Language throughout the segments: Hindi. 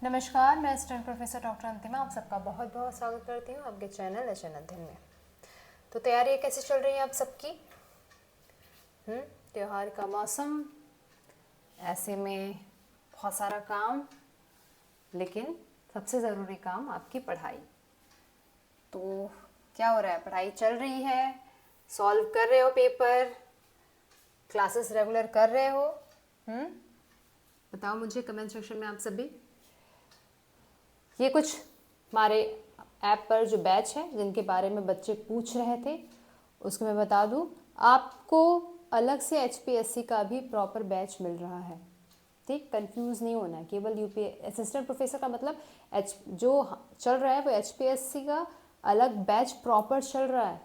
नमस्कार, मैं असिस्टेंट प्रोफेसर डॉक्टर अंतिमा आप सबका बहुत बहुत स्वागत करती हूँ आपके चैनल एचएन अध्ययन में। तो तैयारी कैसे चल रही है आप सबकी? त्योहार का मौसम, ऐसे में बहुत सारा काम, लेकिन सबसे ज़रूरी काम आपकी पढ़ाई। तो क्या हो रहा है? पढ़ाई चल रही है, सॉल्व कर रहे हो पेपर, क्लासेस रेगुलर कर रहे हो? बताओ मुझे कमेंट सेक्शन में आप सभी। ये कुछ हमारे ऐप पर जो बैच है जिनके बारे में बच्चे पूछ रहे थे, उसको मैं बता दूं, आपको अलग से एचपीएससी का भी प्रॉपर बैच मिल रहा है। ठीक, कंफ्यूज नहीं होना है। केवल यूपी असिस्टेंट प्रोफेसर का मतलब जो चल रहा है वो एचपीएससी का अलग बैच प्रॉपर चल रहा है।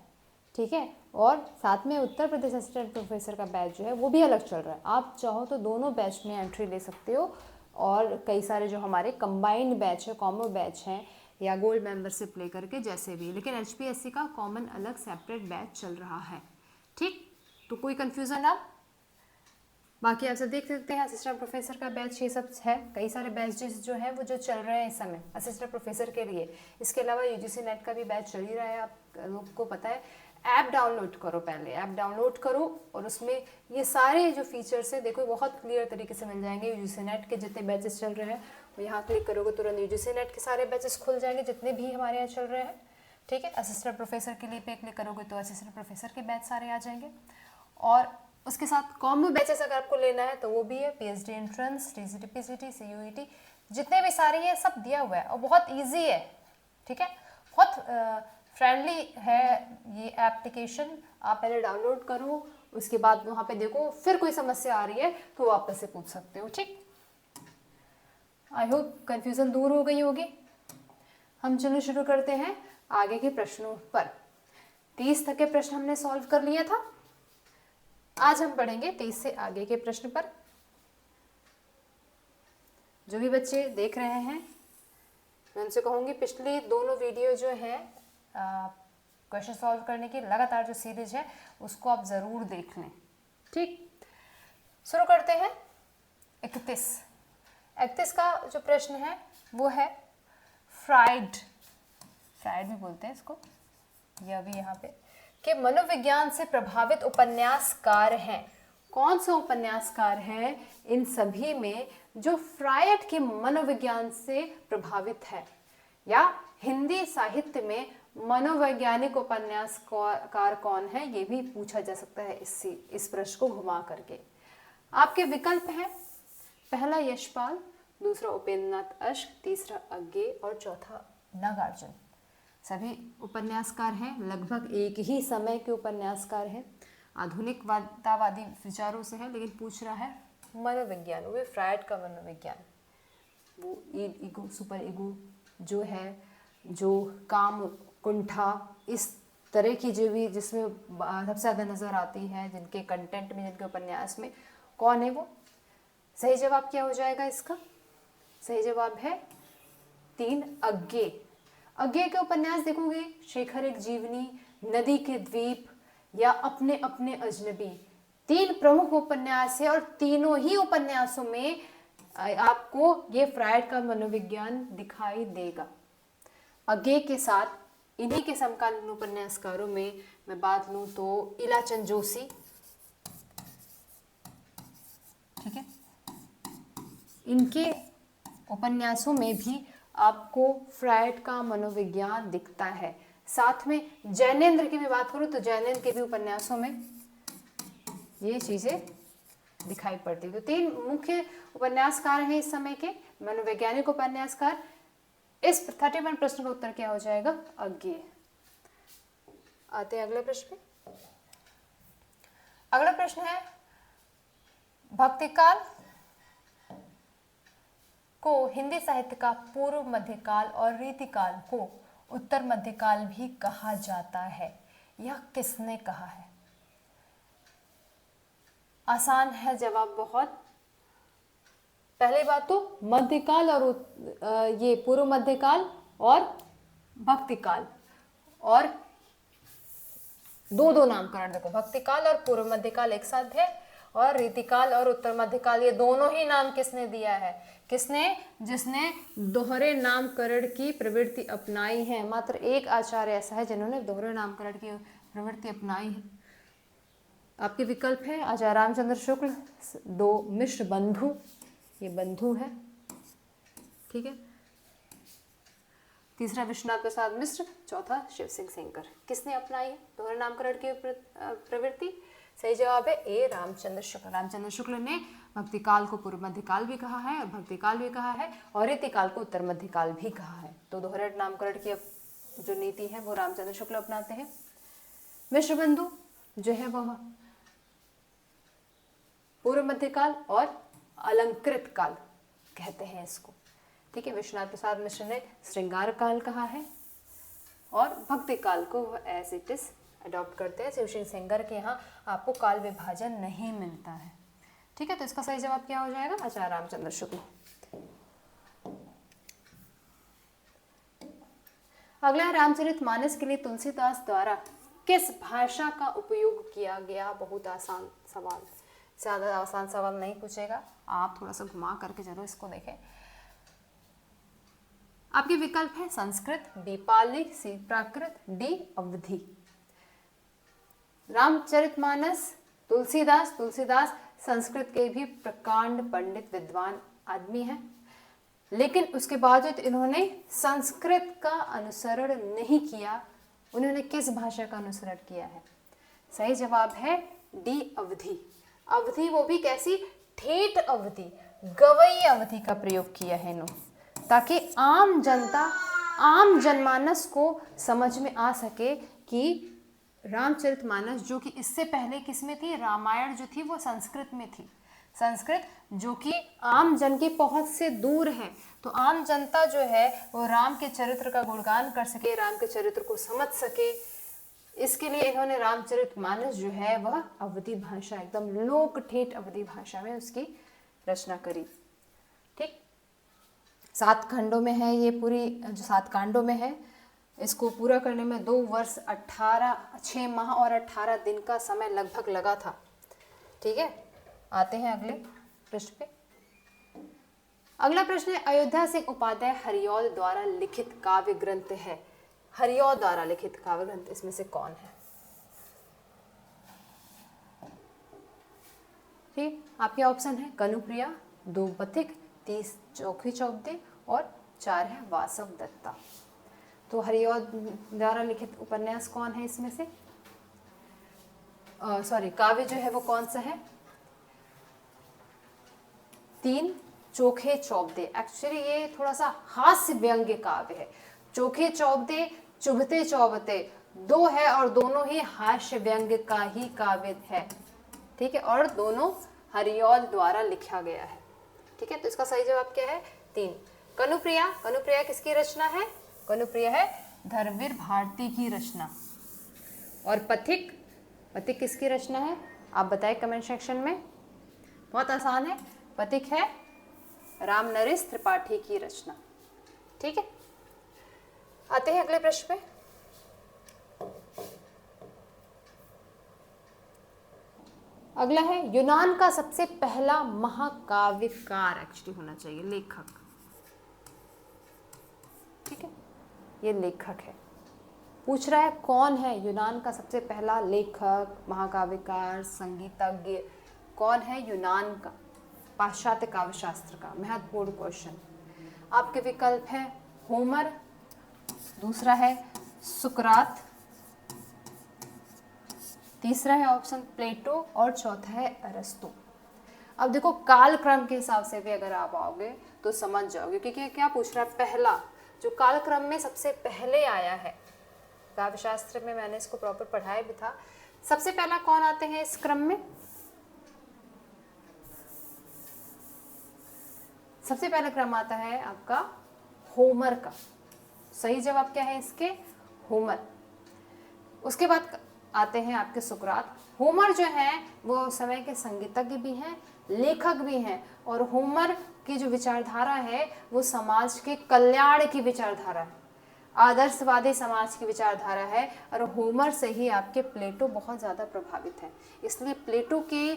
ठीक है, और साथ में उत्तर प्रदेश असिस्टेंट प्रोफेसर का बैच जो है वो भी अलग चल रहा है। आप चाहो तो दोनों बैच में एंट्री ले सकते हो, और कई सारे जो हमारे कंबाइंड बैच है, कॉमो बैच हैं, या गोल्ड मेंबरशिप लेकर के जैसे भी, लेकिन एचपीएससी का कॉमन अलग सेपरेट बैच चल रहा है। ठीक, तो कोई कंफ्यूजन आप? बाकी आप सब देख सकते हैं असिस्टेंट प्रोफेसर का बैच ये सब है। कई सारे बैचेस जो है वो जो चल रहे हैं इस समय असिस्टेंट प्रोफेसर के लिए। इसके अलावा यूजीसी नेट का भी बैच चल ही रहा है, आप लोग को पता है। ऐप डाउनलोड करो, पहले ऐप डाउनलोड करो और उसमें ये सारे जो फीचर्स है देखो बहुत क्लियर तरीके से मिल जाएंगे। यूजीसी नेट के जितने बैचेस चल रहे हैं वो यहाँ क्लिक करोगे तुरंत यूजीसी नेट के सारे बैचेस खुल जाएंगे जितने भी हमारे यहाँ चल रहे हैं। ठीक है, असिस्टेंट प्रोफेसर के लिए पे क्लिक करोगे तो असिस्टेंट प्रोफेसर के बैच सारे आ जाएंगे। और उसके साथ कॉमो बैचेस अगर आपको लेना है तो वो भी है, PhD entrance, TGT, PGT, CUET, जितने भी सारे ये सब दिया हुआ है और बहुत इजी है। ठीक है, बहुत फ्रेंडली है ये एप्लीकेशन। आप पहले डाउनलोड करो, उसके बाद वहाँ पे देखो, फिर कोई समस्या आ रही है तो वापस से पूछ सकते हो। ठीक, आई होप कंफ्यूजन दूर हो गई होगी। हम चलो शुरू करते हैं आगे के प्रश्नों पर। 30 तक के प्रश्न हमने सॉल्व कर लिया था। आज हम पढ़ेंगे 30 से आगे के प्रश्न पर। जो भी बच्चे देख रहे हैं मैं उनसे कहूँगी पिछली दोनों वीडियो जो है क्वेश्चन सॉल्व करने की लगातार जो सीरीज है उसको आप ज़रूर देख लें। ठीक, शुरू करते हैं। 31 का जो प्रश्न है वो है फ्राइड भी बोलते हैं इसको, यह भी यहाँ पे, कि मनोविज्ञान से प्रभावित उपन्यासकार हैं। कौन से उपन्यासकार हैं इन सभी में जो फ्रायड के मनोविज्ञान से प्रभावित है, या हिंदी साहित्य में मनोवैज्ञानिक उपन्यासकार कौन है, ये भी पूछा जा सकता है इस प्रश्न को घुमा करके। आपके विकल्प हैं, पहला यशपाल, दूसरा उपेंद्रनाथ अश्क, तीसरा अज्ञे और चौथा नागार्जुन। सभी उपन्यासकार हैं, लगभग एक ही समय के उपन्यासकार हैं, आधुनिकतावादी विचारों से है, लेकिन पूछ रहा है मनोविज्ञान, वो फ्रायड का मनोविज्ञान, वो ईगो, सुपर ईगो जो है, जो काम कुंठा, इस तरह की जो भी जिसमें सबसे ज़्यादा नज़र आती है, जिनके कंटेंट में, जिनके उपन्यास में, कौन है वो? सही जवाब क्या हो जाएगा इसका? सही जवाब है 3, अज्ञे। अज्ञे के उपन्यास देखोगे, शेखर एक जीवनी, नदी के द्वीप या अपने अपने अजनबी, 3 प्रमुख उपन्यास है और तीनों ही उपन्यासों में आपको ये फ्रायड का मनोविज्ञान दिखाई देगा। अज्ञे के साथ इन्हीं के समकालीन उपन्यासकारों में मैं बात लूं तो इलाचंद जोशी, ठीक है, इनके उपन्यासों में भी आपको फ्रायड का मनोविज्ञान दिखता है। साथ में जैनेंद्र की भी बात करूं तो जैनेंद्र के भी उपन्यासों में ये चीजें दिखाई पड़ती। तो 3 मुख्य उपन्यासकार हैं इस समय के मनोवैज्ञानिक उपन्यासकार। इस 31 प्रश्न का उत्तर क्या हो जाएगा? अज्ञे। आते हैं अगले प्रश्न पे। अगला प्रश्न है, भक्तिकाल को हिंदी साहित्य का पूर्व मध्यकाल और रीतिकाल को उत्तर मध्यकाल भी कहा जाता है, यह किसने कहा है? आसान है जवाब बहुत। पहले बात तो मध्यकाल और ये पूर्व मध्यकाल और भक्तिकाल, और दो नामकरण देखो, भक्तिकाल और पूर्व मध्यकाल एक साथ है, और रीतिकाल और उत्तर मध्यकाल ये दोनों ही नाम किसने दिया है? किसने? जिसने दोहरे नामकरण की प्रवृत्ति अपनाई है। मात्र एक आचार्य ऐसा है जिन्होंने दोहरे नामकरण की प्रवृत्ति अपनाई है। आपके विकल्प है आचार्य रामचंद्र शुक्ल, 2 मिश्र बंधु, ये बंधु है, ठीक है, तीसरा विश्वनाथ प्रसाद मिश्र, चौथा शिव सिंह सेंगर। किसने अपनाई है दोहरे नामकरण की प्रवृत्ति? सही जवाब है ए, रामचंद्र शुक्ल। रामचंद्र शुक्ल ने भक्तिकाल को पूर्व मध्यकाल भी कहा है और भक्तिकाल भी कहा है और रीतिकाल को उत्तर मध्यकाल भी कहा है। तो दोहरे नामकरण की जो नीति है वो रामचंद्र शुक्ल अपनाते हैं। मिश्र बंधु जो है वह पूर्व मध्यकाल और अलंकृत काल कहते हैं इसको, ठीक है। विश्वनाथ प्रसाद मिश्र ने श्रृंगार काल कहा है और भक्ति काल को एज इट इज अडॉप्ट करते हैं। शिव सिंह सेंगर के यहाँ आपको काल विभाजन नहीं मिलता है, ठीक है। तो इसका सही जवाब क्या हो जाएगा? आचार्य रामचंद्र शुक्ल। अगला है रामचरितमानस के लिए तुलसीदास द्वारा किस भाषा का उपयोग किया गया? बहुत आसान सवाल, ज्यादा आसान सवाल नहीं पूछेगा, आप थोड़ा सा घुमा करके जरूर इसको देखें। आपके विकल्प है संस्कृत, बी पाली, सी प्राकृत, डी अवधी। रामचरितमानस तुलसीदास संस्कृत के भी प्रकांड पंडित विद्वान आदमी हैं, लेकिन उसके बावजूद इन्होंने संस्कृत का अनुसरण नहीं किया। उन्होंने किस भाषा का अनुसरण किया है? सही जवाब है डी अवधी। अवधि वो भी कैसी? ठेठ अवधि, गवई अवधि का प्रयोग किया है इन्होंने, ताकि आम जनता, आम जनमानस को समझ में आ सके कि रामचरितमानस जो कि इससे पहले किसमें थी? रामायण जो थी वो संस्कृत में थी। संस्कृत जो कि आम जन की पहुंच से दूर है, तो आम जनता जो है वो राम के चरित्र का गुणगान कर सके, राम के चरित्र को समझ सके, इसके लिए इन्होंने रामचरितमानस जो है वह अवधी भाषा, एकदम लोक ठेठ अवधी भाषा में उसकी रचना करी, ठीक। 7 खंडों में है ये पूरी, जो 7 कांडों में है, इसको पूरा करने में 2 वर्ष 6 माह और 18 दिन का समय लगभग लगा था, ठीक है। आते हैं अगले प्रश्न पे। अगला प्रश्न है अयोध्या सिंह उपाध्याय हरिऔध द्वारा लिखित काव्य ग्रंथ है। हरिऔध द्वारा लिखित काव्य ग्रंथ इसमें से कौन है? ठीक, आपके ऑप्शन है कनुप्रिया, 2 पथिक, 30 चोखी चौबते और 4 है वासव दत्ता। तो हरिऔध द्वारा लिखित उपन्यास कौन है इसमें से? काव्य जो है वो कौन सा है? 3 चोखे चौबते। एक्चुअली ये थोड़ा सा हास्य व्यंग्य काव्य है। चोखे चौबते, चुभते चौबते 2 है और दोनों ही हास्य व्यंग्य का ही काव्य है, ठीक है, और दोनों हरिऔध द्वारा लिखा गया है, ठीक है। तो इसका सही जवाब क्या है? 3। कनुप्रिया किसकी रचना है? कनुप्रिया है धर्मवीर भारती की रचना। और पथिक किसकी रचना है? आप बताएं कमेंट सेक्शन में। बहुत आसान है, पथिक है रामनरेश त्रिपाठी की रचना, ठीक है। आते हैं अगले प्रश्न पे। अगला है यूनान का सबसे पहला महाकाव्यकार, एक्चुअली होना चाहिए लेखक, ठीक है, ये लेखक है। पूछ रहा है कौन है यूनान का सबसे पहला लेखक, महाकाव्यकार, संगीतज्ञ, कौन है यूनान का पाश्चात्य काव्य शास्त्र का? महत्वपूर्ण क्वेश्चन। आपके विकल्प है होमर, दूसरा है सुकरात, तीसरा है ऑप्शन प्लेटो और चौथा है अरस्तु। अब देखो कालक्रम के हिसाब से भी अगर आप आओगे तो समझ जाओगे, क्योंकि क्या पूछ रहा है? पहला, जो कालक्रम में सबसे पहले आया है, काव्य शास्त्र में मैंने इसको प्रॉपर पढ़ाया भी था। सबसे पहला कौन आते हैं इस क्रम में? सबसे पहला क्रम आता है आपका होमर का। सही जवाब क्या है इसके? होमर। उसके बाद आते हैं आपके सुकरात। होमर जो है वो समय के संगीतज्ञ भी हैं, लेखक भी हैं, और होमर की जो विचारधारा है वो समाज के कल्याण की विचारधारा है। आदर्शवादी समाज की विचारधारा है और होमर से ही आपके प्लेटो बहुत ज़्यादा प्रभावित है। इसलिए प्लेटो के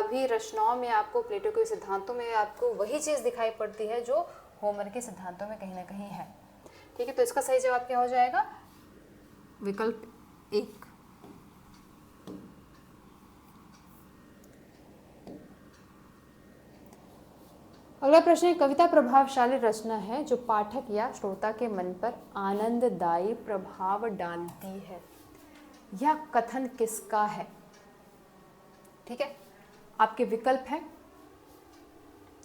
भी रचनाओं में आपको, प्लेटो के सिद्धांतों में आपको वही चीज़ दिखाई पड़ती है जो होमर के सिद्धांतों में कहीं ना कहीं है। ठीक है, तो इसका सही जवाब क्या हो जाएगा? विकल्प 1। अगला प्रश्न है, कविता प्रभावशाली रचना है जो पाठक या श्रोता के मन पर आनंददायी प्रभाव डालती है। यह कथन किसका है? ठीक है, आपके विकल्प हैं,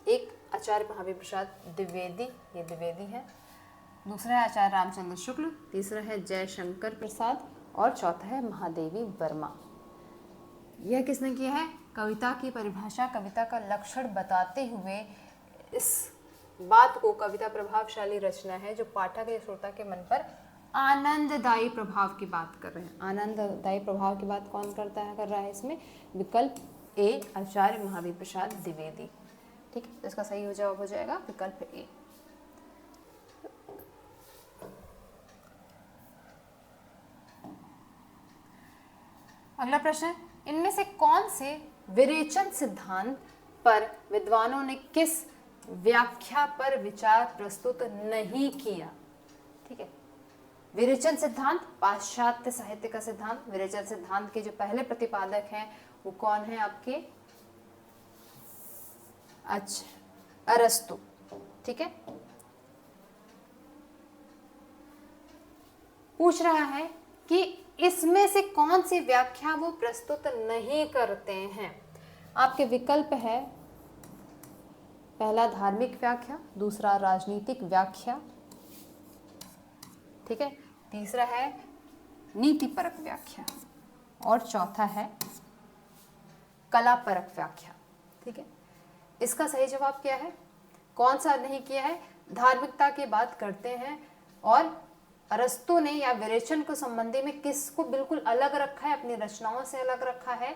एक आचार्य महावीर प्रसाद द्विवेदी, ये द्विवेदी है, दूसरा है आचार्य रामचंद्र शुक्ल, तीसरा है जयशंकर प्रसाद और चौथा है महादेवी वर्मा। यह किसने किया है? कविता की परिभाषा, कविता का लक्षण बताते हुए इस बात को कविता प्रभावशाली रचना है जो पाठक या श्रोता के मन पर आनंददायी प्रभाव की बात कर रहे हैं। आनंददायी प्रभाव की बात कौन कर रहा है इसमें? विकल्प ए, आचार्य महावीर प्रसाद द्विवेदी। ठीक है, तो इसका सही जवाब हो जाएगा विकल्प ए। अगला प्रश्न, इनमें से कौन से विरेचन सिद्धांत पर विद्वानों ने किस व्याख्या पर विचार प्रस्तुत नहीं किया? ठीक है, विरेचन सिद्धांत पाश्चात्य साहित्य का सिद्धांत। विरेचन सिद्धांत के जो पहले प्रतिपादक हैं वो कौन है आपके? अच्छा, अरस्तु। ठीक है, पूछ रहा है कि इसमें से कौन सी व्याख्या वो प्रस्तुत नहीं करते हैं। आपके विकल्प है, पहला धार्मिक व्याख्या, दूसरा राजनीतिक व्याख्या, ठीक है, तीसरा है नीतिपरक व्याख्या और चौथा है कलापरक व्याख्या। ठीक है, इसका सही जवाब क्या है? कौन सा नहीं किया है? धार्मिकता की बात करते हैं और अरस्तु ने या विरेचन को संबंधी में किसको बिल्कुल अलग रखा है, अपनी रचनाओं से अलग रखा है,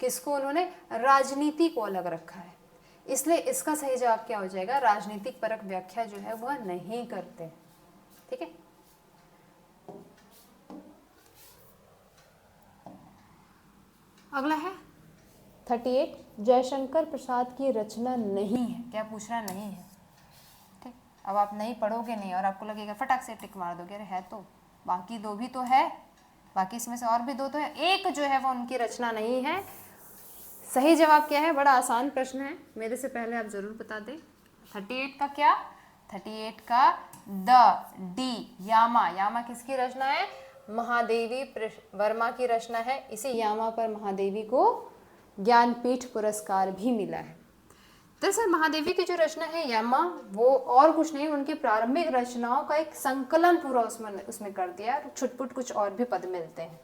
किसको उन्होंने? राजनीति को अलग रखा है। इसलिए इसका सही जवाब क्या हो जाएगा? राजनीतिक परक व्याख्या जो है वह नहीं करते। ठीक है, अगला है 38, जयशंकर प्रसाद की रचना नहीं है। क्या पूछ रहा? नहीं है। ठीक, अब आप नहीं पढ़ोगे नहीं और आपको लगेगा, फटाक से टिक मार दोगे, अरे है तो, बाकी दो भी तो है, बाकी इसमें से और भी दो तो है, एक जो है वो उनकी रचना नहीं है। सही जवाब क्या है? बड़ा आसान प्रश्न है, मेरे से पहले आप जरूर बता दें। 38 का क्या? 38 का डी, यामा। यामा किसकी रचना है? महादेवी वर्मा की रचना है। इसी यामा पर महादेवी को ज्ञानपीठ पुरस्कार भी मिला है। दरअसल महादेवी की जो रचना है यामा, वो और कुछ नहीं, उनकी प्रारंभिक रचनाओं का एक संकलन पूरा उसमें कर दिया, छुटपुट कुछ और भी पद मिलते हैं।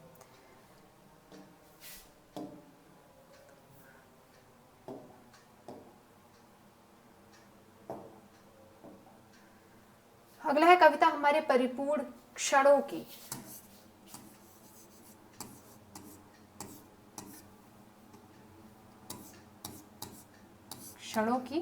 अगला है कविता हमारे परिपूर्ण क्षणों की। क्षणों की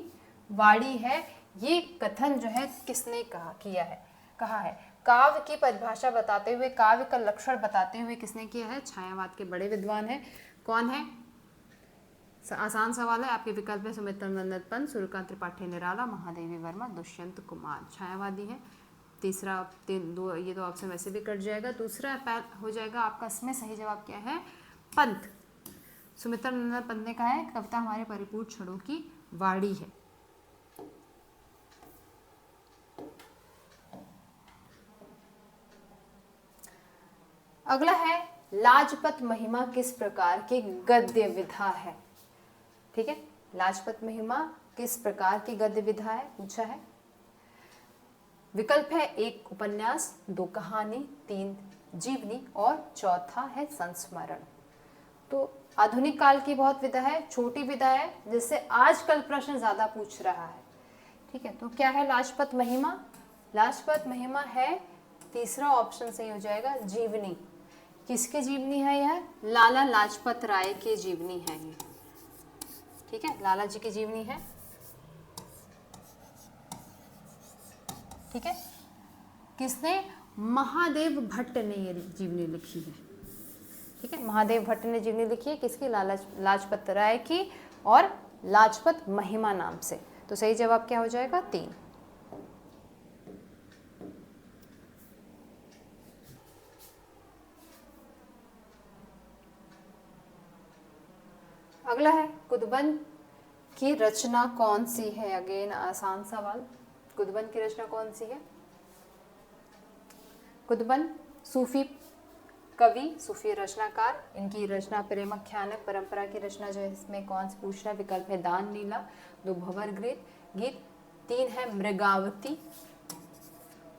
वाणी है। ये कथन जो है किसने कहा है? काव्य की परिभाषा बताते हुए, काव्य का लक्षण बताते हुए किसने किया है? छायावाद के बड़े विद्वान है। कौन है? आसान सवाल है, आपके विकल्प है सुमित्रा नंदन पंत, सूर्यकांत त्रिपाठी निराला, महादेवी वर्मा, दुष्यंत कुमार। छायावादी है। तीसरा दो, ये तो ऑप्शन वैसे भी कट जाएगा। दूसरा हो जाएगा आपका, इसमें सही जवाब क्या है? पंत। सुमित्रा नंदन पंत ने कहा है कविता हमारे परिपूर्ण क्षणों की वाणी है। अगला है लाजपत महिमा किस प्रकार की गद्य विधा है? ठीक है, लाजपत महिमा किस प्रकार की गद्य विधा है पूछा है। विकल्प है, 1 उपन्यास, 2 कहानी, 3 जीवनी और चौथा है संस्मरण। तो आधुनिक काल की बहुत विधा है, छोटी विधा है, जिससे आजकल प्रश्न ज्यादा पूछ रहा है। ठीक है, तो क्या है लाजपत महिमा? लाजपत महिमा है, तीसरा ऑप्शन सही हो जाएगा, जीवनी। किसकी जीवनी है यह? लाला लाजपत राय की जीवनी है ये। ठीक है, लाला जी की जीवनी है। ठीक है, किसने? महादेव भट्ट ने ये जीवनी लिखी है। ठीक है, महादेव भट्ट ने जीवनी लिखी है किसकी? लाजपत राय की और लाजपत महिमा नाम से। तो सही जवाब क्या हो जाएगा? 3। अगला है कुतुबन की रचना कौन सी है? अगेन आसान सवाल। कुतुबन की रचना कौन सी है? कुतुबन सूफी कवि, सूफी रचनाकार। इनकी रचना प्रेमाख्यानक परंपरा की रचना जो है इसमें कौन से पूछ रहा है? विकल्प है दान लीला, 2 भंवर गीत, 3 है मृगावती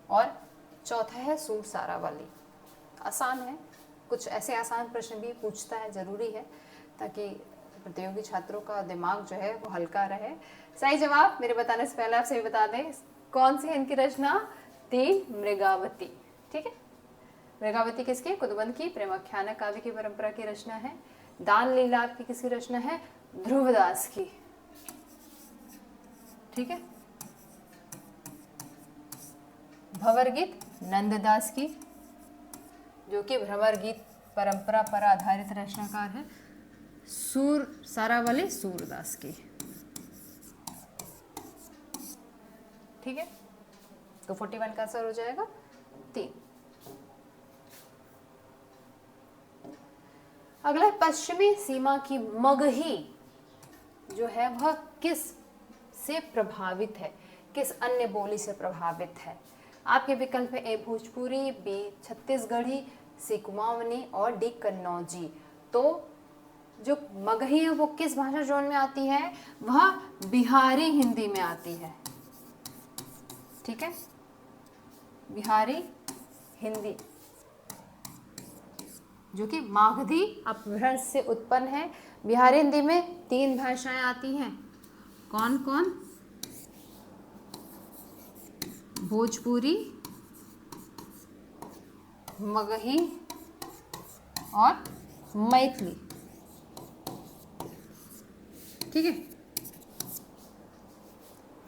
और चौथा है सूर सारावली। आसान है, कुछ ऐसे आसान प्रश्न भी पूछता है, जरूरी है ताकि प्रतियोगी छात्रों का दिमाग जो है वो हल्का रहे। सही जवाब मेरे बताने से पहले आपसे भी बता दें कौन सी है इनकी रचना? 3 मृगावती। ठीक है, मृगावती किसकी? कुतुबन की प्रेमाख्यानक काव्य की परंपरा की रचना है। दान लीला आपकी किसकी रचना है? ध्रुवदास की। ठीक है, भंवर गीत नंददास की, जो कि भंवर गीत परंपरा पर आधारित रचनाकार है। सूर सारावली सूरदास की। ठीक है, तो 41 का आंसर हो जाएगा 3। अगला पश्चिमी सीमा की मगही जो है वह किस से प्रभावित है? किस अन्य बोली से प्रभावित है? आपके विकल्प है ए भोजपुरी, बी छत्तीसगढ़ी, सी कुमाऊनी और डी कन्नौजी। तो जो मगही है वो किस भाषा जोन में आती है? वह बिहारी हिंदी में आती है। ठीक है, बिहारी हिंदी जो कि मागधी अपभ्रंश से उत्पन्न है। बिहारी हिंदी में 3 भाषाएं आती हैं। कौन कौन? भोजपुरी, मगही और मैथिली। ठीक है,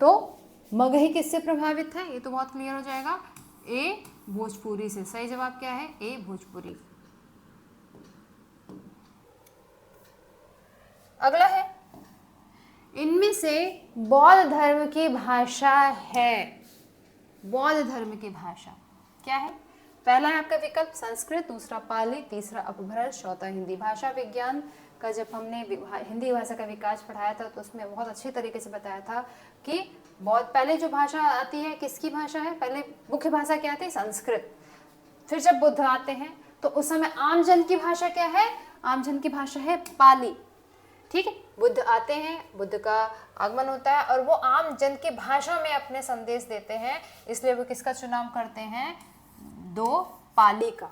तो मगही किससे प्रभावित है? ये तो बहुत क्लियर हो जाएगा, ए भोजपुरी से। सही जवाब क्या है? ए भोजपुरी। अगला है इनमें से बौद्ध धर्म की भाषा है। बौद्ध धर्म की भाषा क्या है? पहला है आपका विकल्प संस्कृत, दूसरा पाली, तीसरा अपभ्रंश, चौथा हिंदी। भाषा विज्ञान का जब हमने हिंदी भाषा का विकास पढ़ाया था तो उसमें बहुत अच्छी तरीके से बताया था कि बहुत पहले जो भाषा आती है किसकी भाषा है? पहले मुख्य भाषा क्या आती है? संस्कृत। फिर जब बुद्ध आते हैं तो उस समय आम जन की भाषा क्या है? आम जन की भाषा है पाली। ठीक है, बुद्ध आते हैं, बुद्ध का आगमन होता है और वो आम जन की भाषा में अपने संदेश देते हैं, इसलिए वो किसका चुनाव करते हैं? 2 पाली का।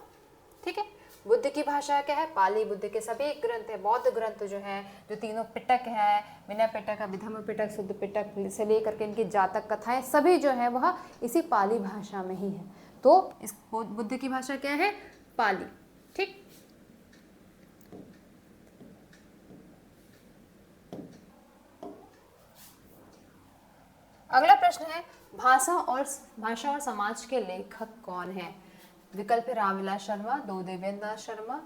ठीक है, बुद्ध की भाषा क्या है? पाली। बुद्ध के सभी ग्रंथ है, बौद्ध ग्रंथ जो है, जो तीनों पिटक है, विनय पिटक, अभिधम्म पिटक, शुद्ध पिटक से लेकर के इनकी जातक कथाएं सभी जो है वह इसी पाली भाषा में ही है। तो इस बुद्ध की भाषा क्या है? पाली। ठीक, अगला प्रश्न है भाषा और समाज के लेखक कौन है? विकल्प है रामविलास शर्मा, 2 देवेंद्र शर्मा,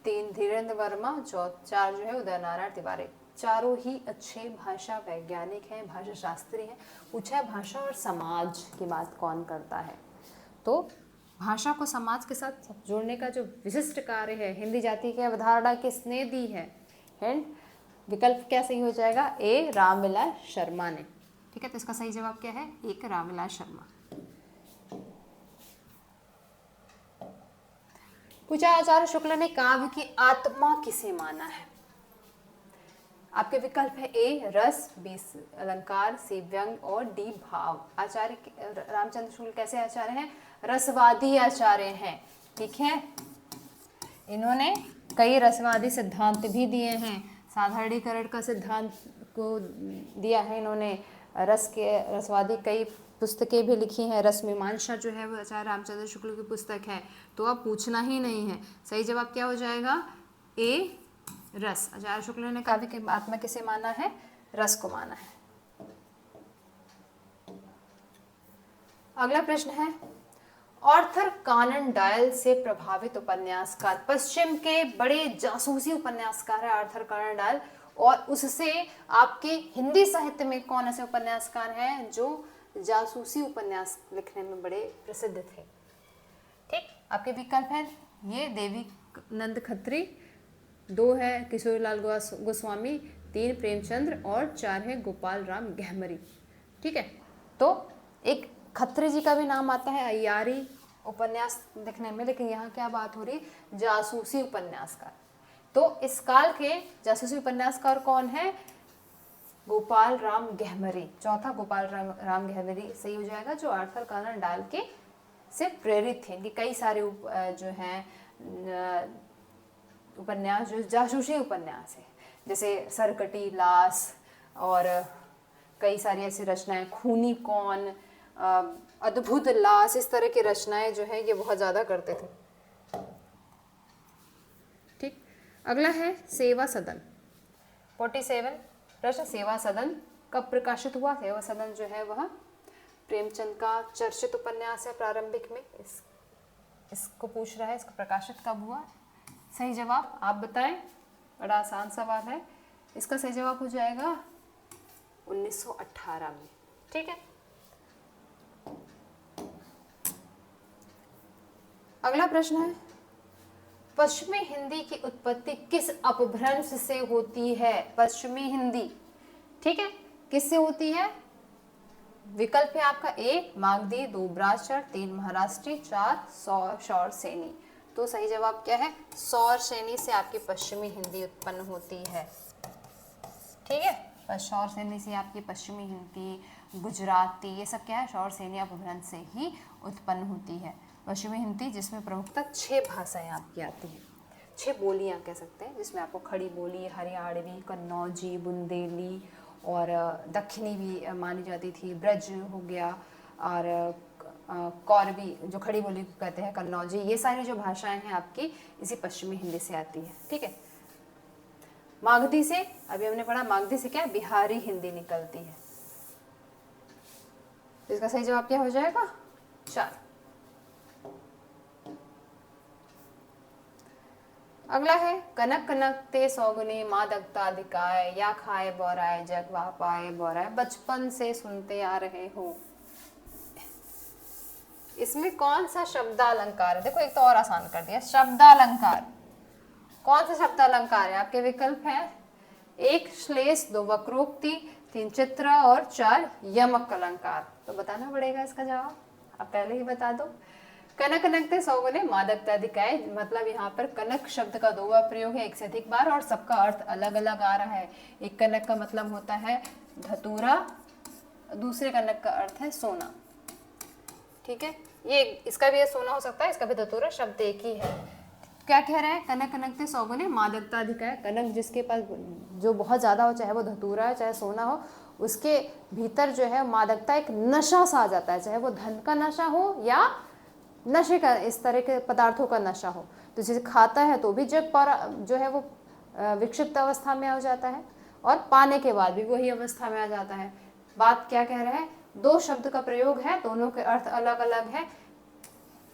3 धीरेन्द्र वर्मा, 4 जो है उदय नारायण तिवारी। चारों ही अच्छे भाषा वैज्ञानिक हैं, भाषा शास्त्री हैं। पूछा है भाषा और समाज की बात कौन करता है? तो भाषा को समाज के साथ जोड़ने का जो विशिष्ट कार्य है, हिंदी जाति की अवधारणा किसने दी है? हिंट, विकल्प क्या सही हो जाएगा? ए रामविलास शर्मा ने। ठीक है, तो इसका सही जवाब क्या है? एक रामविलास शर्मा। पूछा आचार्य शुक्ल ने काव्य की आत्मा किसे माना है? आपके विकल्प है ए रस, बी अलंकार, सी व्यंग और डी भाव। आचार्य रामचंद्र शुक्ल कैसे आचार्य हैं? रसवादी आचार्य हैं। ठीक है, इन्होंने कई रसवादी सिद्धांत भी दिए हैं। साधारणीकरण का सिद्धांत को दिया है इन्होंने। रसवादी कई पुस्तकें भी लिखी हैं। रस मीमांसा जो है वो आचार्य रामचंद्र शुक्ल की पुस्तक है। तो अब पूछना ही नहीं है, सही जवाब क्या हो जाएगा? ए रस। आचार्य शुक्ल ने काव्य की आत्मा किसे माना है? रस को माना है। अगला प्रश्न है आर्थर कॉनन डॉयल से प्रभावित उपन्यासकार, पश्चिम के बड़े जासूसी उपन्यासकार है आर्थर कॉनन डॉयल, और उससे आपके हिंदी साहित्य में कौन ऐसे उपन्यासकार हैं जो जासूसी उपन्यास लिखने में बड़े प्रसिद्ध थे। ठीक, आपके विकल्प है ये देवीनंद खत्री, 2 है किशोरीलाल गोस्वामी, 3 प्रेमचंद्र और 4 है गोपाल राम गहमरी। ठीक है, तो एक खत्री जी का भी नाम आता है अय्यारी उपन्यास लिखने में, लेकिन यहाँ क्या बात हो रही, जासूसी उपन्यासकार। तो इस काल के जासूसी उपन्यासकार कौन है, गोपाल राम गहमरी, चौथा गोपाल राम गहमरी सही हो जाएगा, जो आर्थर कॉनन डॉयल के से प्रेरित थे। इनके कई सारे जो हैं उपन्यास जो जासूसी उपन्यास है, जैसे सरकटी लाश और कई सारी ऐसी रचनाएं, खूनी कौन, अद्भुत लाश, इस तरह की रचनाएं जो है ये बहुत ज़्यादा करते थे। ठीक, अगला है सेवा सदन 47 प्रश्न, सेवा सदन कब प्रकाशित हुआ। सेवा सदन जो है वह प्रेमचंद का चर्चित उपन्यास है प्रारंभिक में, इसको पूछ रहा है इसका प्रकाशित कब हुआ। सही जवाब आप बताएं, बड़ा आसान सवाल है, इसका सही जवाब हो जाएगा 1918 में। ठीक है, अगला प्रश्न है पश्चिमी हिंदी की उत्पत्ति किस अपभ्रंश से होती है। पश्चिमी हिंदी, ठीक है, किससे होती है। विकल्प है आपका ए मागधी, 2 ब्राह्मण, 3 महाराष्ट्री, 4 सौर सैनी। तो सही जवाब क्या है, सौर सैनी से आपकी पश्चिमी हिंदी उत्पन्न होती है। ठीक है, सौर सैनी से आपकी पश्चिमी हिंदी, गुजराती, ये सब क्या है, सौर सैनी अपभ्रंश से ही उत्पन्न होती है। पश्चिमी हिंदी जिसमें प्रमुखतः 6 भाषाएं आपकी आती हैं, 6 बोलियां कह सकते हैं, जिसमें आपको खड़ी बोली, हरियाणवी, कन्नौजी, बुंदेली और दक्षिणी भी मानी जाती थी, ब्रज हो गया और कौरवी जो खड़ी बोली कहते हैं, कन्नौजी, ये सारी जो भाषाएं हैं आपकी इसी पश्चिमी हिंदी से आती है। ठीक है, मागधी से अभी हमने पढ़ा, मागधी से क्या बिहारी हिंदी निकलती है। इसका सही जवाब क्या हो जाएगा 4। अगला है कनक कनकते सौगुने मादकता दिखाए, या खाए बोराए जग वाह पाए बोराए, बचपन से सुनते आ रहे हो। इसमें कौन सा शब्दालंकार है। देखो एक तो और आसान कर दिया, शब्दालंकार। कौन सा शब्दालंकार है। आपके विकल्प है 1 श्लेष, 2 वक्रोक्ति, 3 चित्र और 4 यमक अलंकार। तो बताना पड़ेगा इसका जवाब, आप पहले ही बता दो। कनक कनकते सौगुने मादकता दिखाए, मतलब यहाँ पर कनक शब्द का 2 बार प्रयोग है, 1 से अधिक बार, और सबका अर्थ अलग अलग आ रहा है। एक कनक का मतलब होता है धतूरा, दूसरे कनक का अर्थ है सोना। ठीक है, ये इसका भी सोना हो सकता है, इसका भी धतूरा, शब्द एक ही है। क्या कह रहा है, कनक कनकते सौगुने मादकता दिखाए, कनक जिसके पास जो बहुत ज्यादा हो, चाहे वो धतूरा है चाहे सोना हो, उसके भीतर जो है मादकता, एक नशा सा आ जाता है, चाहे वो धन का नशा हो या नशे का, इस तरह के पदार्थों का नशा हो। तो जिसे खाता है तो भी जग पर जो है वो विक्षिप्त अवस्था में आ जाता है, और पाने के बाद भी वही अवस्था में आ जाता है। बात क्या कह रहा है, 2 शब्द का प्रयोग है, दोनों के अर्थ अलग अलग है।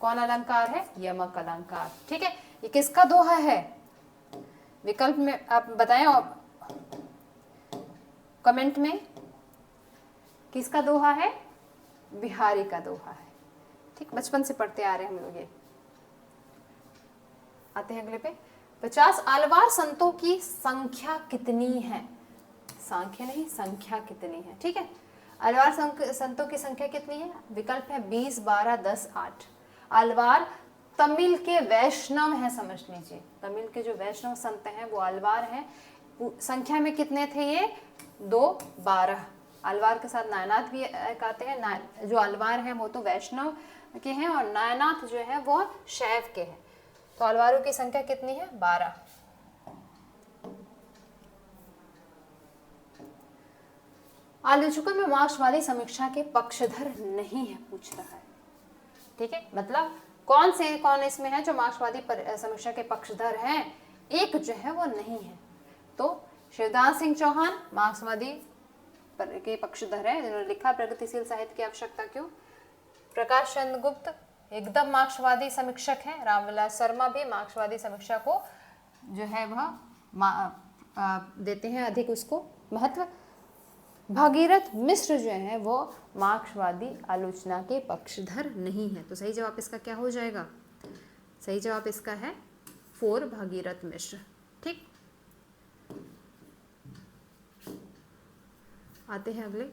कौन अलंकार है, यमक अलंकार। ठीक है, ये किसका दोहा है, विकल्प में आप बताएं और कमेंट में, किसका दोहा है, बिहारी का दोहा है। ठीक, बचपन से पढ़ते आ रहे हैं हम लोग ये। आते हैं अगले पे, 50 अलवार संतों की संख्या कितनी है। संख्या नहीं, संख्या कितनी है। ठीक है, अलवार संतों की संख्या कितनी है। विकल्प है 20, 12, 10, 8। अलवार तमिल के वैष्णव हैं, समझ लीजिए, तमिल के जो वैष्णव संत हैं वो अलवार हैं। संख्या में कितने थे ये, 2, 12। अलवार के साथ नायनाथ भी कहते हैं। जो अलवार हैं वो तो वैष्णव के हैं, और नायनाथ जो है वो शैव के हैं। तो अलवारों की संख्या कितनी है, 12। आलोचकों में मार्क्सवादी समीक्षा के पक्षधर नहीं है, पूछ रहा है। ठीक है, मतलब कौन इसमें है जो मार्क्सवादी समीक्षा के पक्षधर हैं, एक जो है वो नहीं है। तो शिवदास सिंह चौहान मार्क्सवादी के पक्षधर है, जिन्होंने लिखा प्रगतिशील साहित्य की आवश्यकता क्यों। प्रकाश चंद्र गुप्त एकदम मार्क्सवादी समीक्षक हैं। रामविलास शर्मा भी मार्क्सवादी समीक्षा को जो है वह देते हैं अधिक उसको महत्व। भागीरथ मिश्र जो है वो मार्क्सवादी आलोचना के पक्षधर नहीं है। तो सही जवाब इसका क्या हो जाएगा? सही जवाब इसका है 4 भागीरथ मिश्र। ठीक, आते हैं अगले।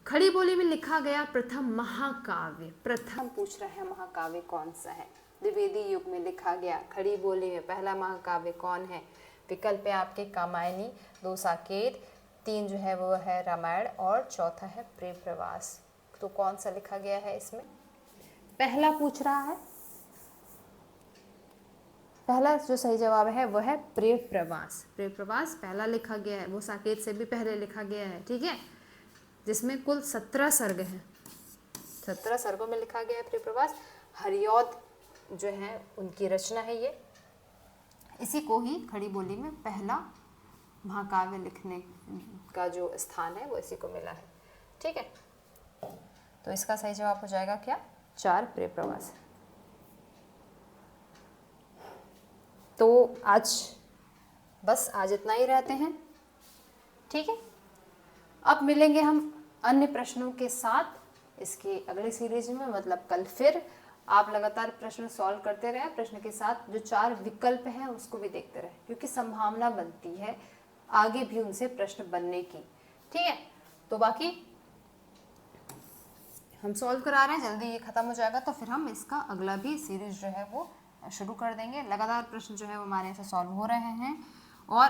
खड़ी बोली में लिखा गया प्रथम महाकाव्य, प्रथम पूछ रहा है महाकाव्य कौन सा है? द्विवेदी युग में लिखा गया खड़ी बोली में पहला महाकाव्य कौन है? विकल्प है आपके कामायनी, 2 साकेत, 3 जो है वो है रामायण और चौथा है प्रेम प्रवास। तो कौन सा लिखा गया है इसमें? पहला पूछ रहा है, पहला जो सही जवाब है वो है प्रेम प्रवास। प्रेम प्रवास पहला लिखा गया है, वो साकेत से भी पहले लिखा गया है। ठीक है, जिसमें कुल 17 सर्ग हैं, 17 सर्गों में लिखा गया है प्रेम प्रवास। हरिऔध जो है उनकी रचना है ये। इसी को ही खड़ी बोली में पहला महाकाव्य लिखने का जो स्थान है वो इसी को मिला है। ठीक है, तो इसका सही जवाब हो जाएगा क्या? 4 प्रेम प्रवास। तो आज इतना ही रहते हैं। ठीक है, अब मिलेंगे हम अन्य प्रश्नों के साथ इसके अगले सीरीज में, मतलब कल। फिर आप लगातार प्रश्न सॉल्व करते रहे, प्रश्न के साथ जो 4 विकल्प हैं उसको भी देखते रहे, क्योंकि संभावना बनती है आगे भी उनसे प्रश्न बनने की। ठीक है, तो बाकी हम सॉल्व करा रहे हैं, जल्दी ये खत्म हो जाएगा तो फिर हम इसका अगला भी सीरीज जो है वो शुरू कर देंगे। लगातार प्रश्न जो है वो हमारे से सॉल्व हो रहे हैं। और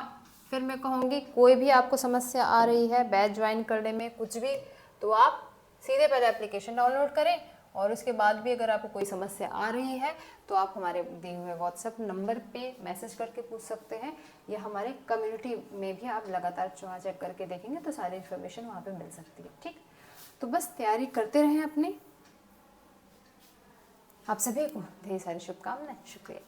फिर मैं कहूँगी कोई भी आपको समस्या आ रही है बैच ज्वाइन करने में कुछ भी, तो आप सीधे पहले एप्लीकेशन डाउनलोड करें, और उसके बाद भी अगर आपको कोई समस्या आ रही है तो आप हमारे दिए हुए व्हाट्सएप नंबर पे मैसेज करके पूछ सकते हैं, या हमारे कम्युनिटी में भी आप लगातार चेक करके देखेंगे तो सारी इन्फॉर्मेशन वहाँ पे मिल सकती है। ठीक, तो बस तैयारी करते रहें अपनी। आप सभी को ढेर सारी शुभकामनाएं। शुक्रिया।